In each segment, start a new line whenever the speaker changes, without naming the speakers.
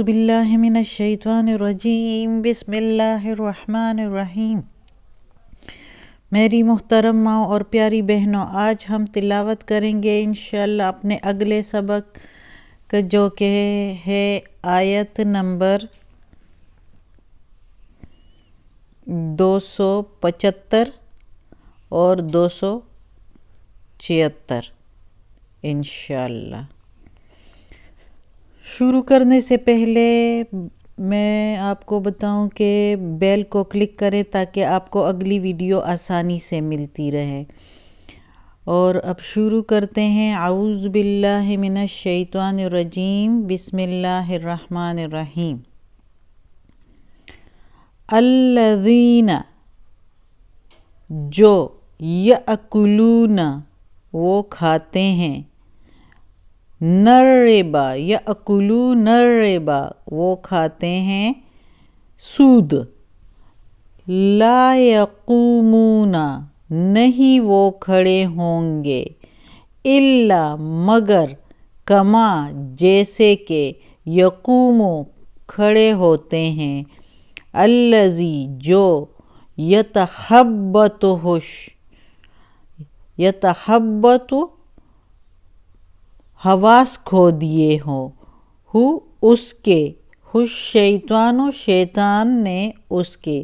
باللہ من الشیطان الرجیم بسم اللہ الرحمن الرحیم۔ میری محترم ماں اور پیاری بہنوں، آج ہم تلاوت کریں گے انشاءاللہ اپنے اگلے سبق جو کہ ہے آیت نمبر 275 اور 276 انشاءاللہ۔ شروع کرنے سے پہلے میں آپ کو بتاؤں کہ بیل کو کلک کریں تاکہ آپ کو اگلی ویڈیو آسانی سے ملتی رہے۔ اور اب شروع کرتے ہیں۔ اعوذ باللہ من الشیطان الرجیم بسم اللہ الرحمن الرحیم۔ الذین جو یأکلون وہ کھاتے ہیں، الربا یأکلون الربا وہ کھاتے ہیں سود، لا یقومون نہیں وہ کھڑے ہوں گے، الا مگر کما جیسے کہ یقوم کھڑے ہوتے ہیں، الذی جو یتخبطہ حواس کھو دیے ہوں، اس کے شیطان نے اس کے،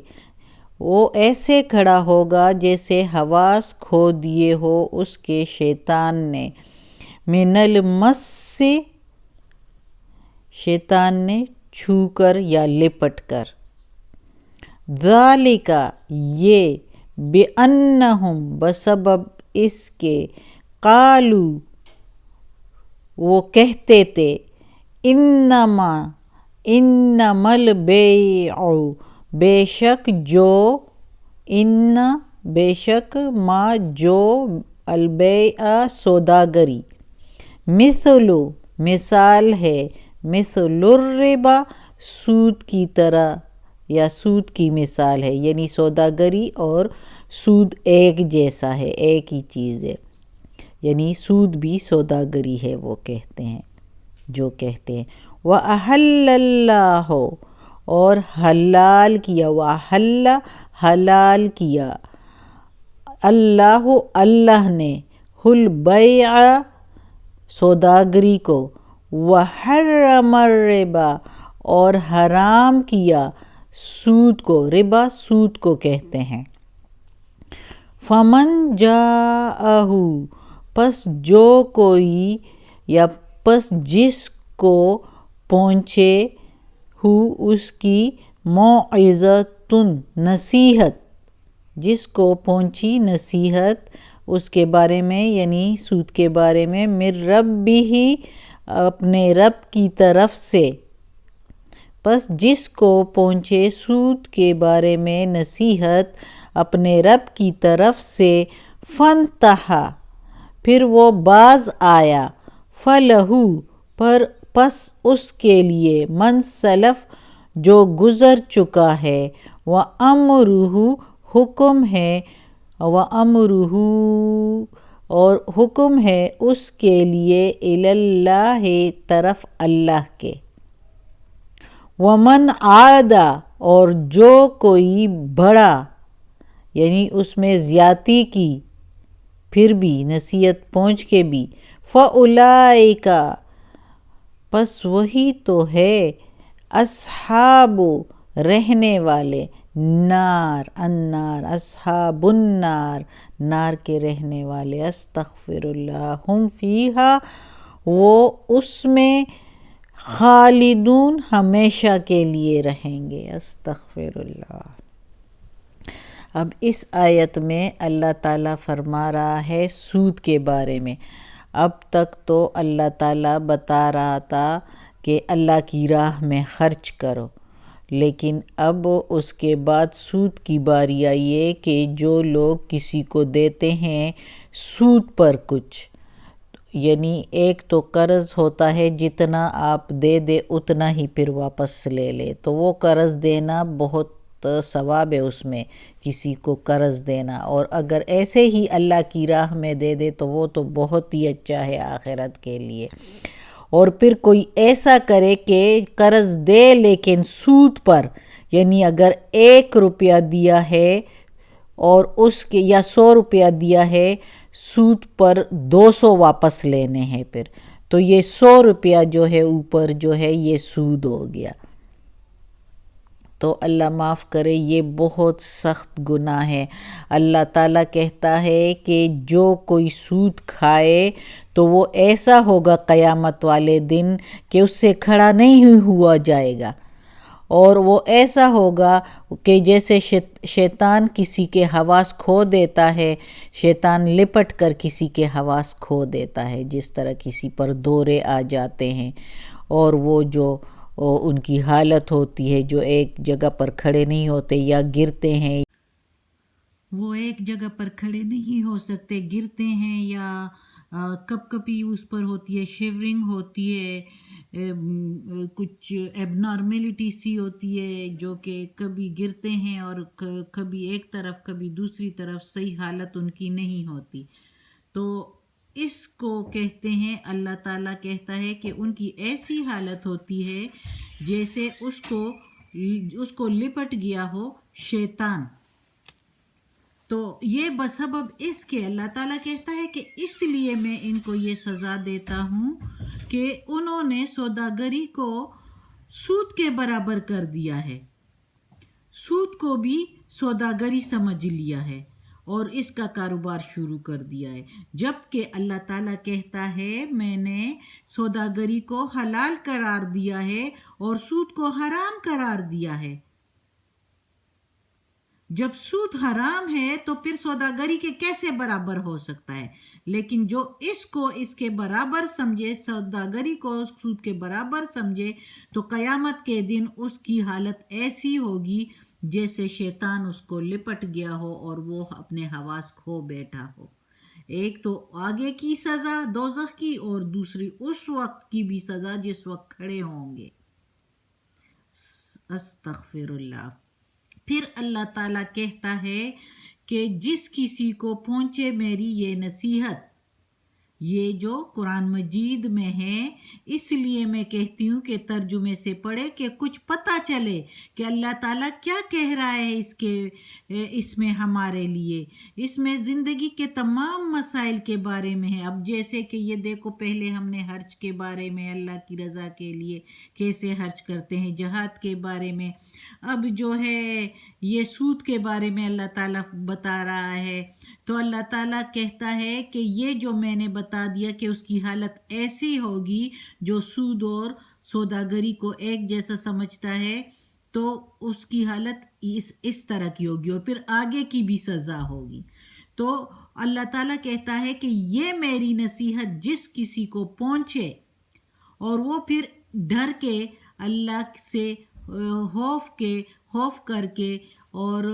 وہ ایسے کھڑا ہوگا جیسے حواس کھو دیے ہو اس کے شیطان نے، من المس شیطان نے چھو کر یا لپٹ کر، ذالک یہ، بأنہم بسبب اس کے، قالو وہ کہتے تھے، انما البیع بے شک ما جو البیع سوداگری، مثل مثال ہے، مثل الربا سود کی طرح یا سود کی مثال ہے، یعنی سوداگری اور سود ایک جیسا ہے، ایک ہی چیز ہے، یعنی سود بھی سوداگری ہے، وہ کہتے ہیں جو کہتے ہیں۔ وَأَحَلَّ اللَّهُ اور حلال کیا، وَأَحَلَّ حلال کیا، اللہ نے، البیع سوداگری کو، وَحَرَّمَ الرِّبَا اور حرام کیا سود کو، ربا سود کو کہتے ہیں۔ فَمَن جَاءَہُ پس جو کوئی یا پس جس کو پہنچے اس کی، موعظۃ نصیحت، جس کو پہنچی نصیحت اس کے بارے میں، یعنی سود کے بارے میں، من ربہ اپنے رب کی طرف سے، پس جس کو پہنچے سود کے بارے میں نصیحت اپنے رب کی طرف سے، فانتہا پھر وہ باز آیا، فلہ پس اس کے لیے، من سلف جو گزر چکا ہے، وَأَمْرُهُ حکم ہے، وَأَمْرُهُ اور حکم ہے اس کے لیے، الی اللہ طرف اللہ کے، وَمَنْ عَادَ اور جو کوئی بڑھا یعنی اس میں زیادتی کی، پھر بھی نصیحت پہنچ کے بھی، فَأُولَئِکَ پس وہی تو ہے، اصحاب رہنے والے، النار اصحاب النار نار کے رہنے والے، استغفر اللہ، ہم فیہا وہ اس میں، خالدون ہمیشہ کے لیے رہیں گے، استغفر اللہ۔ اب اس آیت میں اللہ تعالیٰ فرما رہا ہے سود کے بارے میں۔ اب تک تو اللہ تعالیٰ بتا رہا تھا کہ اللہ کی راہ میں خرچ کرو، لیکن اب اس کے بعد سود کی باری آئی ہے کہ جو لوگ کسی کو دیتے ہیں سود پر کچھ، یعنی ایک تو قرض ہوتا ہے، جتنا آپ دے اتنا ہی پھر واپس لے لے، تو وہ قرض دینا بہت ثواب ہے اس میں، کسی کو قرض دینا، اور اگر ایسے ہی اللہ کی راہ میں دے تو وہ تو بہت ہی اچھا ہے آخرت کے لیے۔ اور پھر کوئی ایسا کرے کہ قرض دے لیکن سود پر، یعنی اگر 1 روپیہ دیا ہے اور اس کے یا 100 روپیہ دیا ہے، سود پر 200 واپس لینے ہیں، پھر تو یہ 100 روپیہ جو ہے اوپر جو ہے یہ سود ہو گیا۔ تو اللہ معاف کرے، یہ بہت سخت گناہ ہے۔ اللہ تعالیٰ کہتا ہے کہ جو کوئی سود کھائے تو وہ ایسا ہوگا قیامت والے دن کہ اس سے کھڑا نہیں ہوا جائے گا، اور وہ ایسا ہوگا کہ جیسے شیطان کسی کے حواس کھو دیتا ہے، شیطان لپٹ کر کسی کے حواس کھو دیتا ہے، جس طرح کسی پر دورے آ جاتے ہیں اور وہ جو ان کی حالت ہوتی ہے، جو ایک جگہ پر کھڑے نہیں ہوتے یا گرتے ہیں، وہ ایک جگہ پر کھڑے نہیں ہو سکتے، گرتے ہیں، یا کپ کپی اس پر ہوتی ہے، شیورنگ ہوتی ہے، کچھ ایب نارمیلٹی سی ہوتی ہے، جو کہ کبھی گرتے ہیں اور کبھی ایک طرف کبھی دوسری طرف، صحیح حالت ان کی نہیں ہوتی، تو اس کو کہتے ہیں، اللہ تعالیٰ کہتا ہے کہ ان کی ایسی حالت ہوتی ہے جیسے اس کو لپٹ گیا ہو شیطان۔ تو یہ بسبب اس کے اللہ تعالیٰ کہتا ہے کہ اس لیے میں ان کو یہ سزا دیتا ہوں کہ انہوں نے سوداگری کو سود کے برابر کر دیا ہے، سود کو بھی سوداگری سمجھ لیا ہے اور اس کا کاروبار شروع کر دیا ہے، جبکہ اللہ تعالیٰ کہتا ہے میں نے سوداگری کو حلال قرار دیا ہے اور سود کو حرام قرار دیا ہے۔ جب سود حرام ہے تو پھر سوداگری کے کیسے برابر ہو سکتا ہے؟ لیکن جو اس کو اس کے برابر سمجھے، سوداگری کو سود کے برابر سمجھے، تو قیامت کے دن اس کی حالت ایسی ہوگی جیسے شیطان اس کو لپٹ گیا ہو اور وہ اپنے حواس کھو بیٹھا ہو۔ ایک تو آگے کی سزا دوزخ کی، اور دوسری اس وقت کی بھی سزا جس وقت کھڑے ہوں گے۔ استغفر اللہ۔ پھر اللہ تعالیٰ کہتا ہے کہ جس کسی کو پہنچے میری یہ نصیحت، یہ جو قرآن مجید میں ہے، اس لیے میں کہتی ہوں کہ ترجمے سے پڑھے کہ کچھ پتہ چلے کہ اللہ تعالیٰ کیا کہہ رہا ہے اس میں ہمارے لیے۔ اس میں زندگی کے تمام مسائل کے بارے میں ہے۔ اب جیسے کہ یہ دیکھو، پہلے ہم نے حج کے بارے میں، اللہ کی رضا کے لیے کیسے حج کرتے ہیں، جہاد کے بارے میں، اب جو ہے یہ سود کے بارے میں اللہ تعالیٰ بتا رہا ہے۔ تو اللہ تعالیٰ کہتا ہے کہ یہ جو میں نے بتا دیا کہ اس کی حالت ایسی ہوگی جو سود اور سوداگری کو ایک جیسا سمجھتا ہے، تو اس کی حالت اس طرح کی ہوگی، اور پھر آگے کی بھی سزا ہوگی۔ تو اللہ تعالیٰ کہتا ہے کہ یہ میری نصیحت جس کسی کو پہنچے اور وہ پھر ڈر کے اللہ سے خوف کر کے اور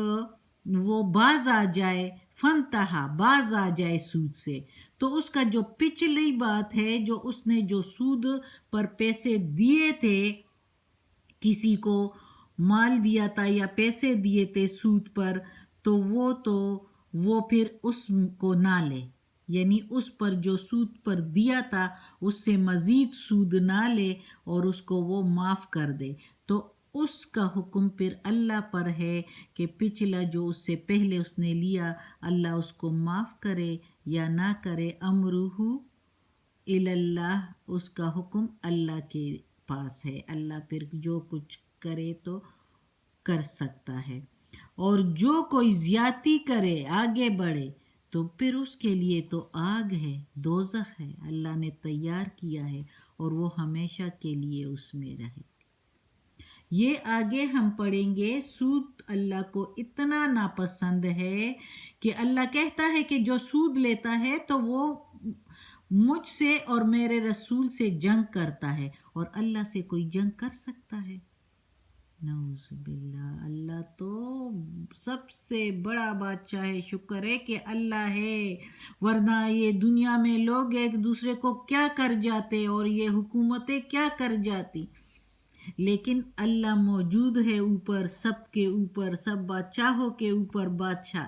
وہ باز آ جائے، فنتہا باز آ جائے سود سے، تو اس کا جو پچھلی بات ہے، جو اس نے جو سود پر پیسے دیے تھے، کسی کو مال دیا تھا یا پیسے دیے تھے سود پر، تو وہ پھر اس کو نہ لے، یعنی اس پر جو سود پر دیا تھا اس سے مزید سود نہ لے اور اس کو وہ معاف کر دے۔ تو اس کا حکم پھر اللہ پر ہے کہ پچھلا جو اس سے پہلے اس نے لیا، اللہ اس کو معاف کرے یا نہ کرے، امرہ اللہ، اس کا حکم اللہ کے پاس ہے، اللہ پھر جو کچھ کرے تو کر سکتا ہے۔ اور جو کوئی زیادتی کرے، آگے بڑھے، تو پھر اس کے لیے تو آگ ہے، دوزخ ہے، اللہ نے تیار کیا ہے، اور وہ ہمیشہ کے لیے اس میں رہے۔ یہ آگے ہم پڑھیں گے۔ سود اللہ کو اتنا ناپسند ہے کہ اللہ کہتا ہے کہ جو سود لیتا ہے تو وہ مجھ سے اور میرے رسول سے جنگ کرتا ہے، اور اللہ سے کوئی جنگ کر سکتا ہے؟ نعوذ باللہ، اللہ تو سب سے بڑا بادشاہ ہے، شکر ہے کہ اللہ ہے، ورنہ یہ دنیا میں لوگ ایک دوسرے کو کیا کر جاتے اور یہ حکومتیں کیا کر جاتی، لیکن اللہ موجود ہے اوپر، سب کے اوپر، سب بادشاہوں کے اوپر بادشاہ،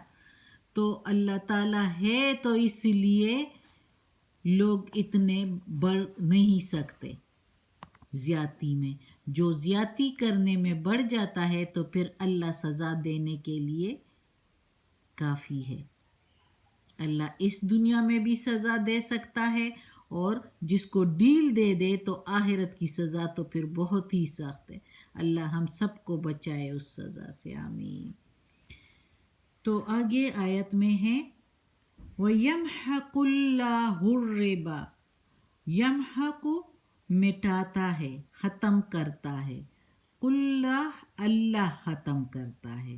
تو اللہ تعالیٰ ہے، تو اس لیے لوگ اتنے بڑھ نہیں سکتے زیادتی میں. جو زیادتی کرنے میں بڑھ جاتا ہے تو پھر اللہ سزا دینے کے لیے کافی ہے. اللہ اس دنیا میں بھی سزا دے سکتا ہے اور جس کو ڈیل دے دے تو آخرت کی سزا تو پھر بہت ہی سخت ہے. اللہ ہم سب کو بچائے اس سزا سے، آمین. تو آگے آیت میں ہے وَيَمْحَقُ اللَّهُ الرِّبَا. یمحق مٹاتا ہے، ختم کرتا ہے، اللہ ختم کرتا ہے،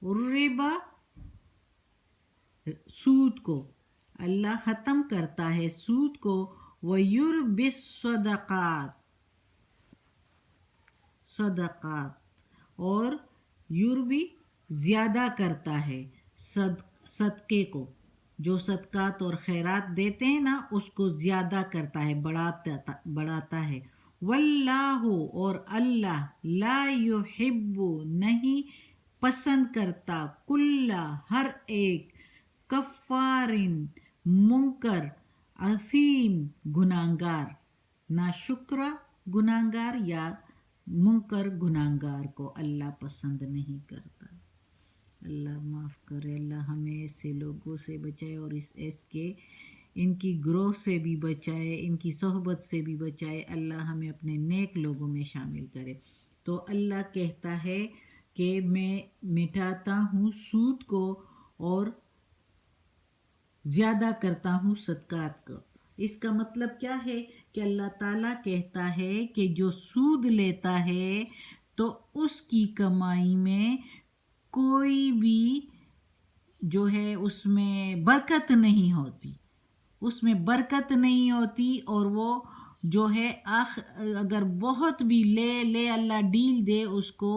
الربا سود کو، اللہ ختم کرتا ہے سود کو، وَيُرْبِي الصَّدَقَاتِ صدقات، اور یوربی زیادہ کرتا ہے صدقے کو، جو صدقات اور خیرات دیتے ہیں نا اس کو زیادہ کرتا ہے، بڑھاتا ہے. واللہ، اور اللہ، لا یحب نہیں پسند کرتا، کل ہر ایک، کفارن منکر، اثیم گناہگار، ناشکرا گناہگار یا منکر گناہگار کو اللہ پسند نہیں کرتا. اللہ معاف کرے، اللہ ہمیں ایسے لوگوں سے بچائے اور ان کی گروہ سے بھی بچائے، ان کی صحبت سے بھی بچائے. اللہ ہمیں اپنے نیک لوگوں میں شامل کرے. تو اللہ کہتا ہے کہ میں مٹاتا ہوں سود کو اور زیادہ کرتا ہوں صدقات کو. اس کا مطلب کیا ہے کہ اللہ تعالیٰ کہتا ہے کہ جو سود لیتا ہے تو اس کی کمائی میں کوئی بھی جو ہے اس میں برکت نہیں ہوتی، اس میں برکت نہیں ہوتی، اور وہ جو ہے اگر بہت بھی لے اللہ ڈیل دے اس کو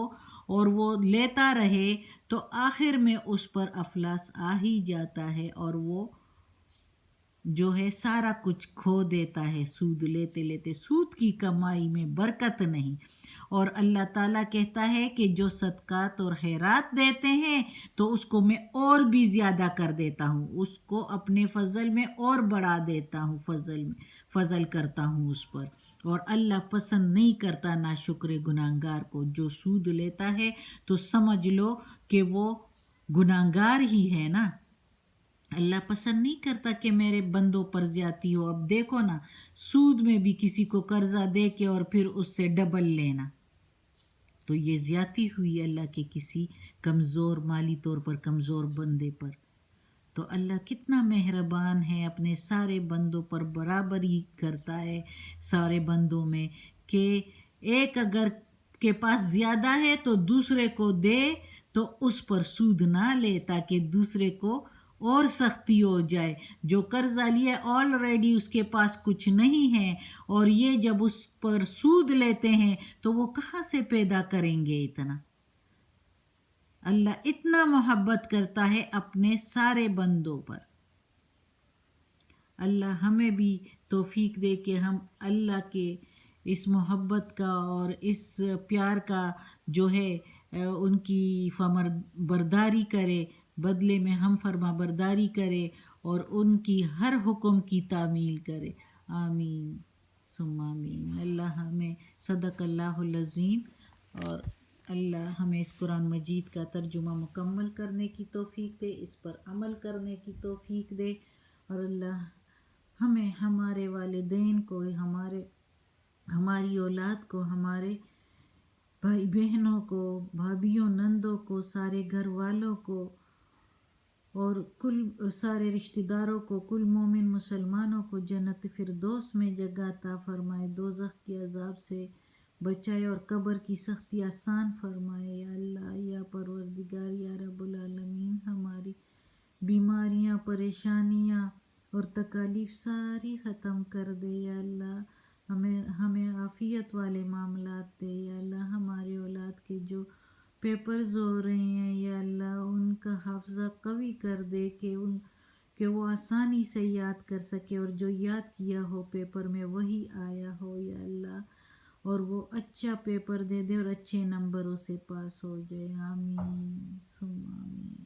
اور وہ لیتا رہے تو آخر میں اس پر افلاس آ ہی جاتا ہے اور وہ جو ہے سارا کچھ کھو دیتا ہے. سود لیتے لیتے سود کی کمائی میں برکت نہیں. اور اللہ تعالیٰ کہتا ہے کہ جو صدقات اور خیرات دیتے ہیں تو اس کو میں اور بھی زیادہ کر دیتا ہوں، اس کو اپنے فضل میں اور بڑھا دیتا ہوں، فضل کرتا ہوں اس پر. اور اللہ پسند نہیں کرتا ناشکر گناہگار کو. جو سود لیتا ہے تو سمجھ لو کہ وہ گناہگار ہی ہے نا. اللہ پسند نہیں کرتا کہ میرے بندوں پر زیادتی ہو. اب دیکھو نا، سود میں بھی کسی کو قرضہ دے کے اور پھر اس سے ڈبل لینا، تو یہ زیادتی ہوئی اللہ کے کسی کمزور، مالی طور پر کمزور بندے پر. تو اللہ کتنا مہربان ہے، اپنے سارے بندوں پر برابری کرتا ہے سارے بندوں میں، کہ ایک اگر کے پاس زیادہ ہے تو دوسرے کو دے تو اس پر سود نہ لے تاکہ دوسرے کو اور سختی ہو جائے. جو قرضہ لیا آلریڈی اس کے پاس کچھ نہیں ہے اور یہ جب اس پر سود لیتے ہیں تو وہ کہاں سے پیدا کریں گے اتنا. اللہ اتنا محبت کرتا ہے اپنے سارے بندوں پر. اللہ ہمیں بھی توفیق دے کہ ہم اللہ کے اس محبت کا اور اس پیار کا جو ہے ان کی برداری کرے، بدلے میں ہم فرما برداری کرے اور ان کی ہر حکم کی تعمیل کرے. آمین ثم آمین. اللہ ہمیں صدق اللہ العظیم، اور اللہ ہمیں اس قرآن مجید کا ترجمہ مکمل کرنے کی توفیق دے، اس پر عمل کرنے کی توفیق دے، اور اللہ ہمیں ہمارے والدین کو، ہماری اولاد کو، ہمارے بھائی بہنوں کو، بھابھیوں نندوں کو، سارے گھر والوں کو اور کل سارے رشتہ داروں کو، کل مومن مسلمانوں کو جنت فردوس میں جگہ عطا فرمائے، دوزخ کے عذاب سے بچائے اور قبر کی سختی آسان فرمائے. یا اللہ، یا پروردگار، یا رب العالمین، ہماری بیماریاں، پریشانیاں اور تکالیف ساری ختم کر دے. یا اللہ ہمیں عافیت والے معاملات دے. یا اللہ ہمارے اولاد کے جو پیپرز ہو رہے ہیں یا اللہ ان کا حافظہ قوی کر دے کہ وہ آسانی سے یاد کر سکے، اور جو یاد کیا ہو پیپر میں وہی آیا ہو یا اللہ، اور وہ اچھا پیپر دے دے اور اچھے نمبروں سے پاس ہو جائے. آمین ثم آمین.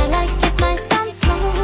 I like it nice and slow